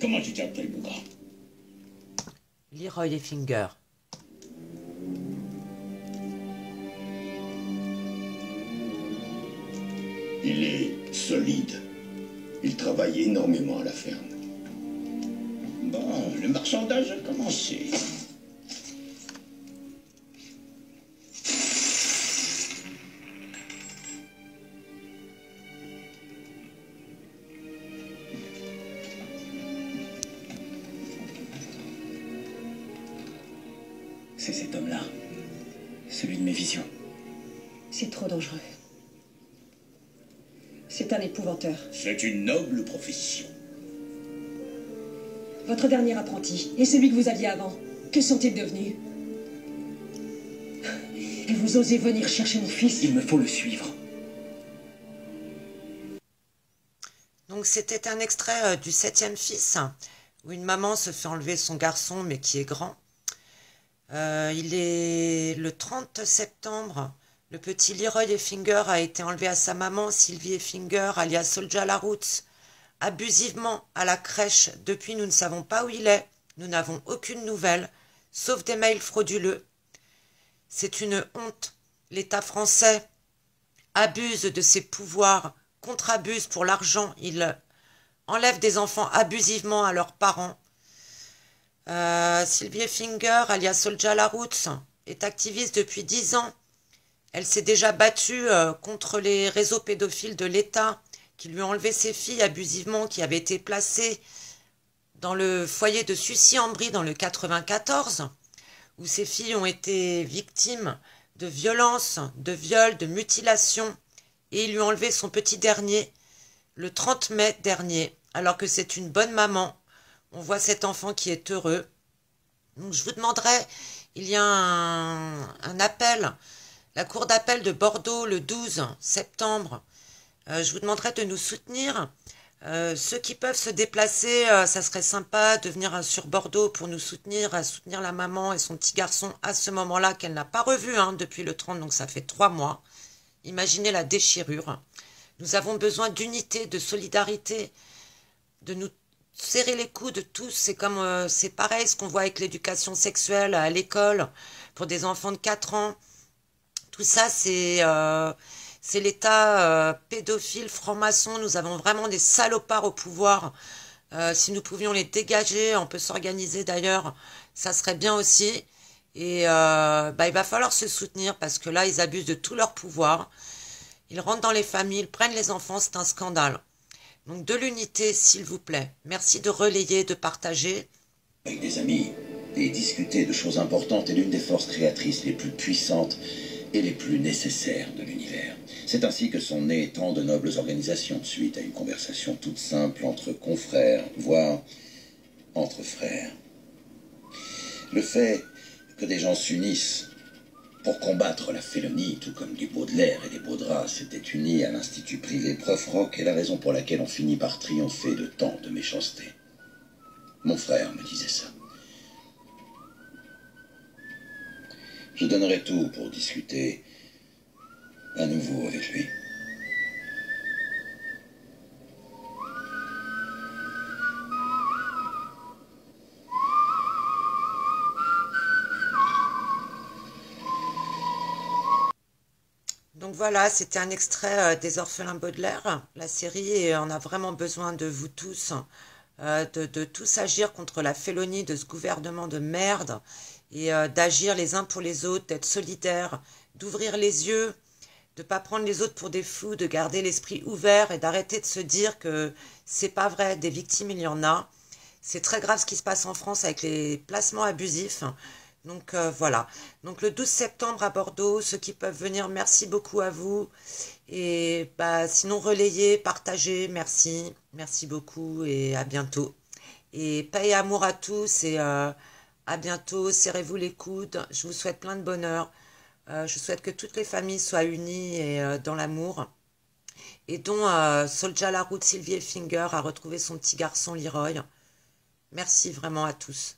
Comment tu t'appelles, Bouga? Leroy et Finger. Il est solide. Il travaille énormément à la ferme. Bon, le marchandage a commencé. C'est cet homme-là. Celui de mes visions. C'est trop dangereux. C'est un épouvanteur. C'est une noble profession. Votre dernier apprenti et celui que vous aviez avant, que sont-ils devenus? Et vous osez venir chercher mon fils? Il me faut le suivre. Donc c'était un extrait du 7e fils, où une maman se fait enlever son garçon, mais qui est grand. Il est le 30 septembre. Le petit Leroy et Finger a été enlevé à sa maman, Sylvie et Finger, alias Soldier Laroots, abusivement à la crèche. Depuis, nous ne savons pas où il est. Nous n'avons aucune nouvelle, sauf des mails frauduleux. C'est une honte. L'État français abuse de ses pouvoirs, contre-abuse pour l'argent. Il enlève des enfants abusivement à leurs parents. Sylvie Finger, alias Soldier Laroots, est activiste depuis 10 ans. Elle s'est déjà battue contre les réseaux pédophiles de l'État qui lui ont enlevé ses filles abusivement, qui avaient été placées dans le foyer de Sucy-en-Brie dans le 94, où ces filles ont été victimes de violences, de viols, de mutilations, et ils lui ont enlevé son petit dernier le 30 mai dernier, alors que c'est une bonne maman. On voit cet enfant qui est heureux. Donc je vous demanderai, il y a un appel, la cour d'appel de Bordeaux le 12 septembre. Je vous demanderai de nous soutenir. Ceux qui peuvent se déplacer, ça serait sympa de venir sur Bordeaux pour nous soutenir, soutenir la maman et son petit garçon à ce moment-là qu'elle n'a pas revu depuis le 30, donc ça fait 3 mois. Imaginez la déchirure. Nous avons besoin d'unité, de solidarité, de nous serrer les coudes tous. C'est comme c'est pareil ce qu'on voit avec l'éducation sexuelle à l'école pour des enfants de 4 ans. Tout ça, c'est l'État pédophile, franc-maçon. Nous avons vraiment des salopards au pouvoir. Si nous pouvions les dégager, on peut s'organiser d'ailleurs, ça serait bien aussi. Et il va falloir se soutenir parce que là, ils abusent de tout leur pouvoir. Ils rentrent dans les familles, ils prennent les enfants, c'est un scandale. Donc de l'unité, s'il vous plaît. Merci de relayer, de partager. Avec des amis, et discuter de choses importantes est l'une des forces créatrices les plus puissantes et les plus nécessaires de l'univers. C'est ainsi que sont nées tant de nobles organisations, suite à une conversation toute simple entre confrères, voire entre frères. Le fait que des gens s'unissent pour combattre la félonie, tout comme des Baudelaire et des Baudras s'étaient unis à l'institut privé Preuve-Rock, est la raison pour laquelle on finit par triompher de tant de méchanceté. Mon frère me disait ça. Je donnerais tout pour discuter à nouveau avec lui. Donc voilà, c'était un extrait des Orphelins Baudelaire, la série, et on a vraiment besoin de vous tous, de tous agir contre la félonie de ce gouvernement de merde, et d'agir les uns pour les autres, d'être solidaires, d'ouvrir les yeux, de ne pas prendre les autres pour des fous, de garder l'esprit ouvert et d'arrêter de se dire que c'est pas vrai, des victimes il y en a. C'est très grave ce qui se passe en France avec les placements abusifs. Donc voilà, donc le 12 septembre à Bordeaux, ceux qui peuvent venir, merci beaucoup à vous. Et sinon relayez, partagez, merci beaucoup et à bientôt. Et paix et amour à tous et à bientôt, serrez-vous les coudes, je vous souhaite plein de bonheur. Je souhaite que toutes les familles soient unies et dans l'amour. Et dont Soldier Laroots, Sylvie Finger a retrouvé son petit garçon Leroy. Merci vraiment à tous.